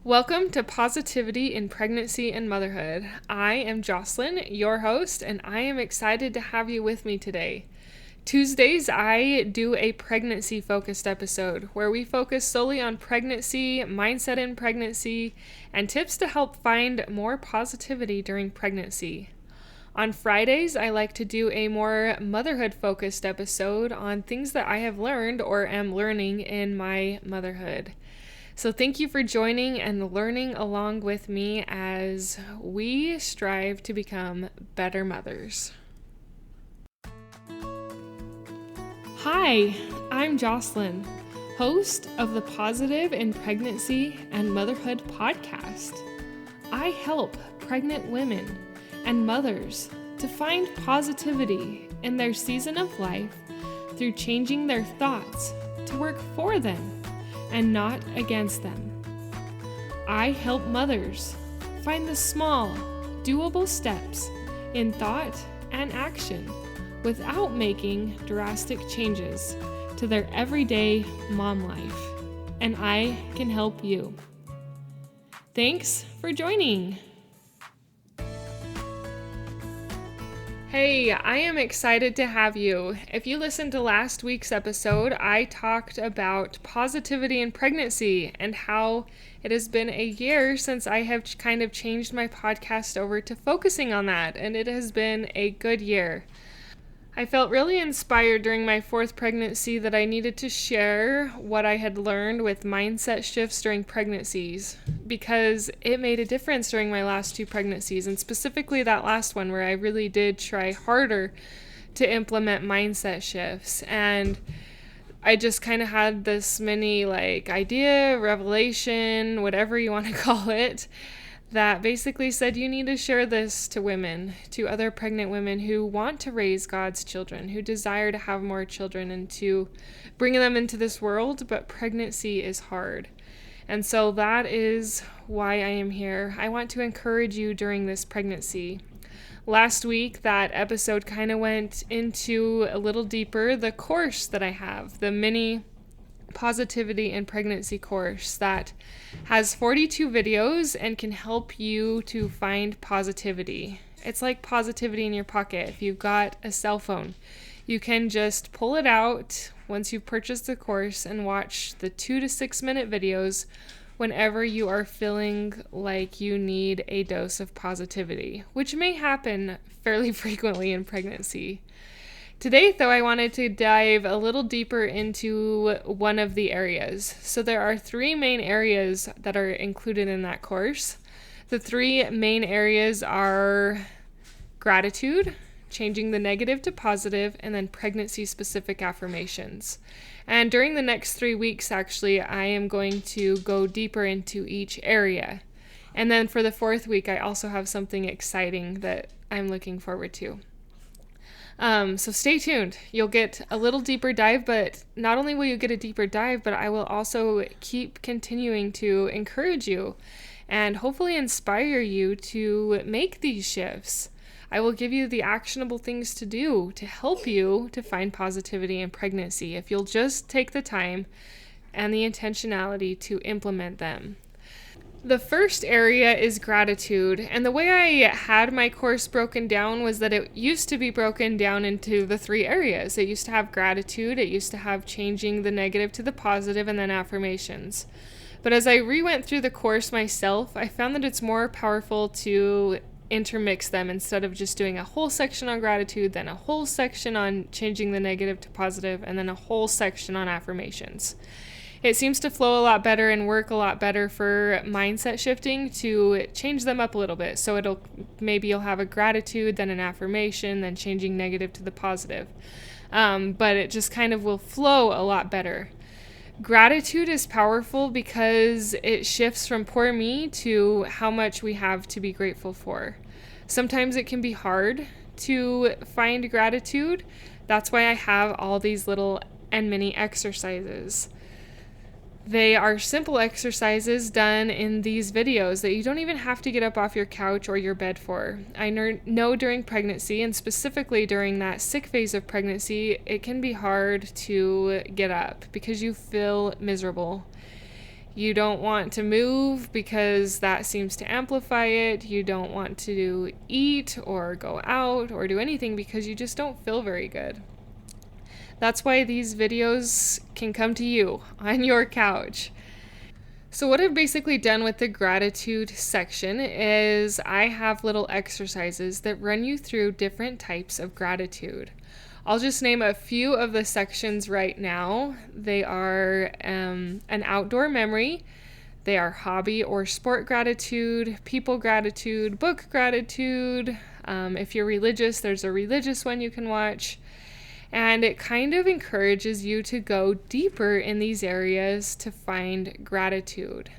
Welcome to Positivity in Pregnancy and Motherhood. I am Jocelyn, your host, and I am excited to have you with me today. Tuesdays, I do a pregnancy-focused episode where we focus solely on pregnancy, mindset in pregnancy, and tips to help find more positivity during pregnancy. On Fridays, I like to do a more motherhood-focused episode on things that I have learned or am learning in my motherhood. So thank you for joining and learning along with me as we strive to become better mothers. Hi, I'm Jocelyn, host of the Positive in Pregnancy and Motherhood podcast. I help pregnant women and mothers to find positivity in their season of life through changing their thoughts to work for them and not against them. I help mothers find the small, doable steps in thought and action without making drastic changes to their everyday mom life. And I can help you. Thanks for joining. Hey, I am excited to have you. If you listened to last week's episode, I talked about positivity in pregnancy and how it has been a year since I have kind of changed my podcast over to focusing on that, and it has been a good year. I felt really inspired during my fourth pregnancy that I needed to share what I had learned with mindset shifts during pregnancies because it made a difference during my last two pregnancies, and specifically that last one where I really did try harder to implement mindset shifts. And I just kind of had this mini idea, revelation, whatever you want to call it, that basically said you need to share this to women, to other pregnant women who want to raise God's children, who desire to have more children and to bring them into this world, but pregnancy is hard. And so that is why I am here. I want to encourage you during this pregnancy. Last week, that episode kind of went into a little deeper the course that I have, the mini Positivity in Pregnancy course that has 42 videos and can help you to find positivity. It's like positivity in your pocket. If you've got a cell phone, you can just pull it out once you've purchased the course and watch the 2 to 6 minute videos whenever you are feeling like you need a dose of positivity, which may happen fairly frequently in pregnancy. Today, though, I wanted to dive a little deeper into one of the areas. So there are 3 main areas that are included in that course. The 3 main areas are gratitude, changing the negative to positive, and then pregnancy-specific affirmations. And during the next 3 weeks, actually, I am going to go deeper into each area. And then for the 4th week, I also have something exciting that I'm looking forward to. So stay tuned. You'll get a little deeper dive, but not only will you get a deeper dive, but I will also keep continuing to encourage you and hopefully inspire you to make these shifts. I will give you the actionable things to do to help you to find positivity in pregnancy if you'll just take the time and the intentionality to implement them. The first area is gratitude, and the way I had my course broken down was that it used to be broken down into the 3 areas. It used to have gratitude, it used to have changing the negative to the positive, and then affirmations. But as I re-went through the course myself, I found that it's more powerful to intermix them instead of just doing a whole section on gratitude, then a whole section on changing the negative to positive, and then a whole section on affirmations. It seems to flow a lot better and work a lot better for mindset shifting to change them up a little bit. So maybe you'll have a gratitude, then an affirmation, then changing negative to the positive. But it just kind of will flow a lot better. Gratitude is powerful because it shifts from poor me to how much we have to be grateful for. Sometimes it can be hard to find gratitude. That's why I have all these little and mini exercises. They are simple exercises done in these videos that you don't even have to get up off your couch or your bed for. I know during pregnancy, and specifically during that sick phase of pregnancy, it can be hard to get up because you feel miserable. You don't want to move because that seems to amplify it. You don't want to eat or go out or do anything because you just don't feel very good. That's why these videos can come to you on your couch. So what I've basically done with the gratitude section is I have little exercises that run you through different types of gratitude. I'll just name a few of the sections right now. They are an outdoor memory, they are hobby or sport gratitude, people gratitude, book gratitude. If you're religious, there's a religious one you can watch. And it kind of encourages you to go deeper in these areas to find gratitude.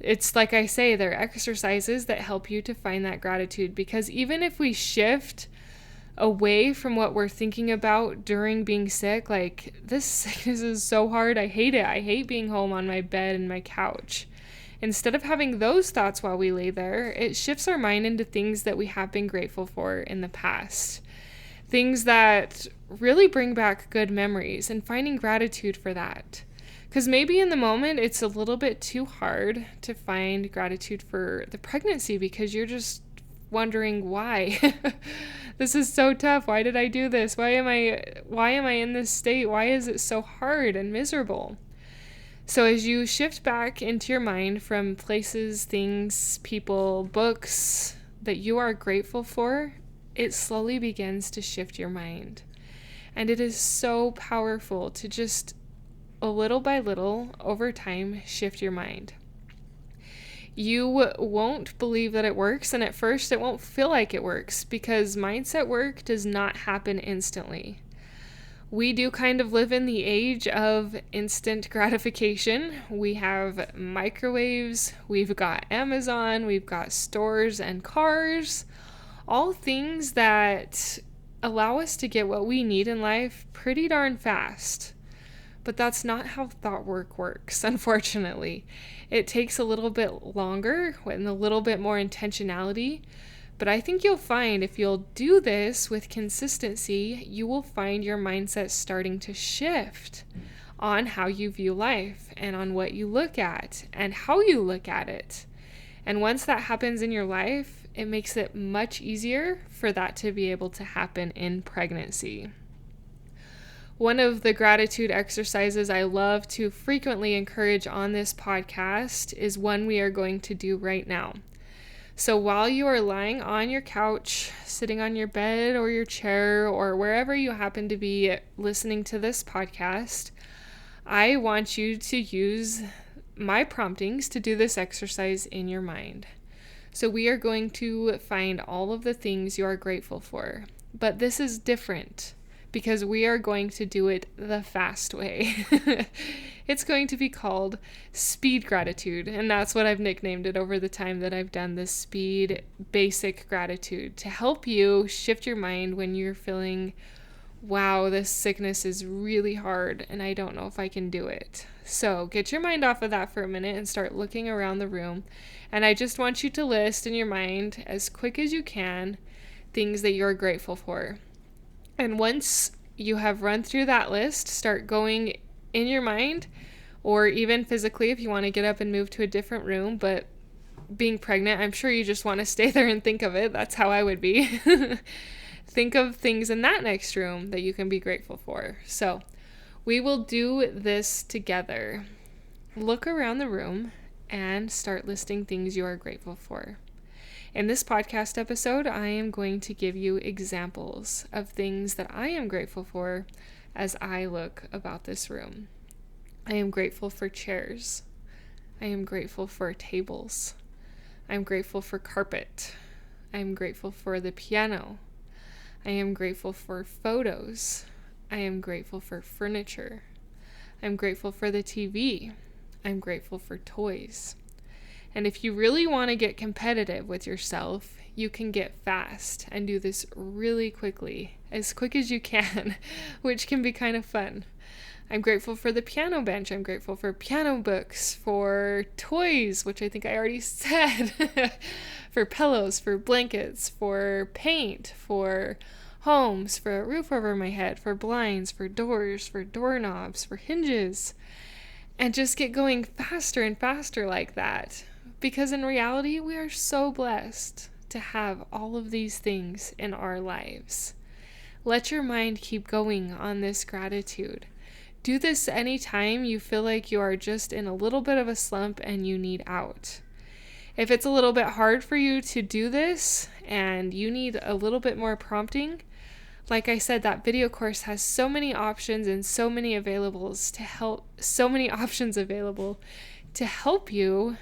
It's like I say, they're exercises that help you to find that gratitude, because even if we shift away from what we're thinking about during being sick, like, this sickness is so hard, I hate it, I hate being home on my bed and my couch. Instead of having those thoughts while we lay there, it shifts our mind into things that we have been grateful for in the past. Things that really bring back good memories, and finding gratitude for that. Because maybe in the moment it's a little bit too hard to find gratitude for the pregnancy because you're just wondering why. This is so tough. Why did I do this? Why am I in this state? Why is it so hard and miserable? So as you shift back into your mind from places, things, people, books that you are grateful for, it slowly begins to shift your mind. And it is so powerful to just a little by little, over time, shift your mind. You won't believe that it works, and at first it won't feel like it works, because mindset work does not happen instantly. We do kind of live in the age of instant gratification. We have microwaves, we've got Amazon, we've got stores and cars, all things that allow us to get what we need in life pretty darn fast. But that's not how thought work works, unfortunately. It takes a little bit longer and a little bit more intentionality. But I think you'll find if you'll do this with consistency, you will find your mindset starting to shift on how you view life and on what you look at and how you look at it. And once that happens in your life, it makes it much easier for that to be able to happen in pregnancy. One of the gratitude exercises I love to frequently encourage on this podcast is one we are going to do right now. So while you are lying on your couch, sitting on your bed or your chair or wherever you happen to be listening to this podcast, I want you to use my promptings to do this exercise in your mind. So we are going to find all of the things you are grateful for, but this is different because we are going to do it the fast way. It's going to be called speed gratitude, and that's what I've nicknamed it over the time that I've done this speed basic gratitude, to help you shift your mind when you're feeling, wow, this sickness is really hard and I don't know if I can do it. So get your mind off of that for a minute and start looking around the room. And I just want you to list in your mind, as quick as you can, things that you're grateful for. And once you have run through that list, start going in your mind, or even physically if you want to get up and move to a different room. But being pregnant, I'm sure you just want to stay there and think of it. That's how I would be. Think of things in that next room that you can be grateful for. So we will do this together. Look around the room and start listing things you are grateful for. In this podcast episode, I am going to give you examples of things that I am grateful for as I look about this room. I am grateful for chairs. I am grateful for tables. I am grateful for carpet. I am grateful for the piano. I am grateful for photos. I am grateful for furniture. I'm grateful for the TV. I'm grateful for toys. And if you really want to get competitive with yourself, you can get fast and do this really quickly, as quick as you can, which can be kind of fun. I'm grateful for the piano bench. I'm grateful for piano books, for toys, which I think I already said, for pillows, for blankets, for paint, for homes, for a roof over my head, for blinds, for doors, for doorknobs, for hinges. and just get going faster and faster like that. Because in reality, we are so blessed to have all of these things in our lives. Let your mind keep going on this gratitude. Do this anytime you feel like you are just in a little bit of a slump and you need out. If it's a little bit hard for you to do this and you need a little bit more prompting, like I said, that video course has so many options and so many options available to help you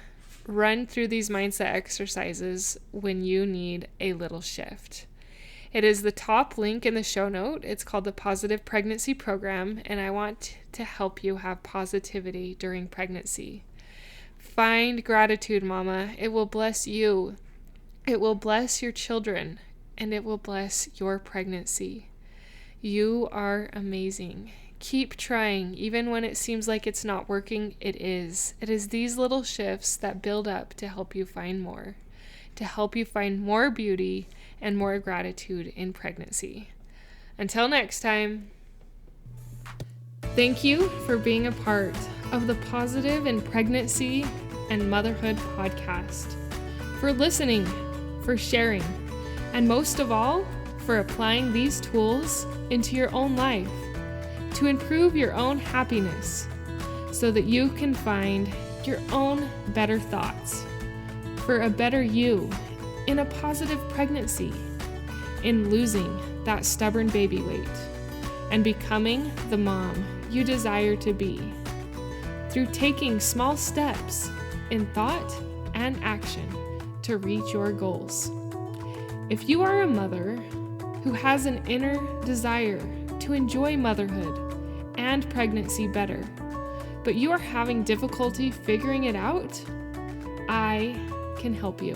run through these mindset exercises when you need a little shift. It is the top link in the show note. It's called the Positive Pregnancy Program, and I want to help you have positivity during pregnancy. Find gratitude, Mama. It will bless you. It will bless your children, and it will bless your pregnancy. You are amazing. Keep trying, even when it seems like it's not working. It is. It is these little shifts that build up to help you find more, to help you find more beauty and more gratitude in pregnancy. Until next time, thank you for being a part of the Positive in Pregnancy and Motherhood podcast, for listening, for sharing, and most of all, for applying these tools into your own life to improve your own happiness so that you can find your own better thoughts for a better you in a positive pregnancy, in losing that stubborn baby weight and becoming the mom you desire to be through taking small steps in thought and action to reach your goals. If you are a mother who has an inner desire to enjoy motherhood and pregnancy better, but you are having difficulty figuring it out, I can help you.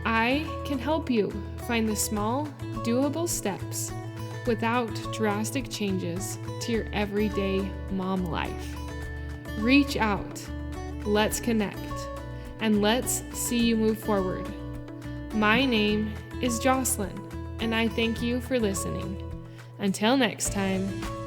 I can help you find the small, doable steps without drastic changes to your everyday mom life. Reach out, let's connect, and let's see you move forward. My name is Jocelyn, and I thank you for listening. Until next time.